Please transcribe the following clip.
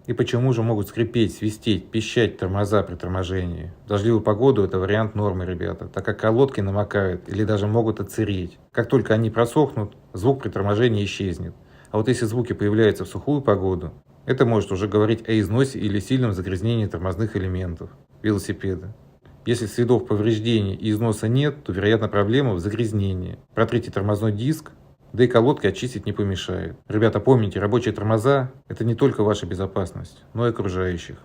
И почему же могут скрипеть, свистеть, пищать тормоза при торможении? В дождливую погоду это вариант нормы, ребята, так как колодки намокают или даже могут отсыреть. Как только они просохнут, звук при торможении исчезнет. А вот если звуки появляются в сухую погоду, это может уже говорить о износе или сильном загрязнении тормозных элементов велосипеда. Если следов повреждений и износа нет, то, вероятно, проблема в загрязнении. Протрите тормозной диск, да и колодки очистить не помешает. Ребята, помните, рабочие тормоза – это не только ваша безопасность, но и окружающих.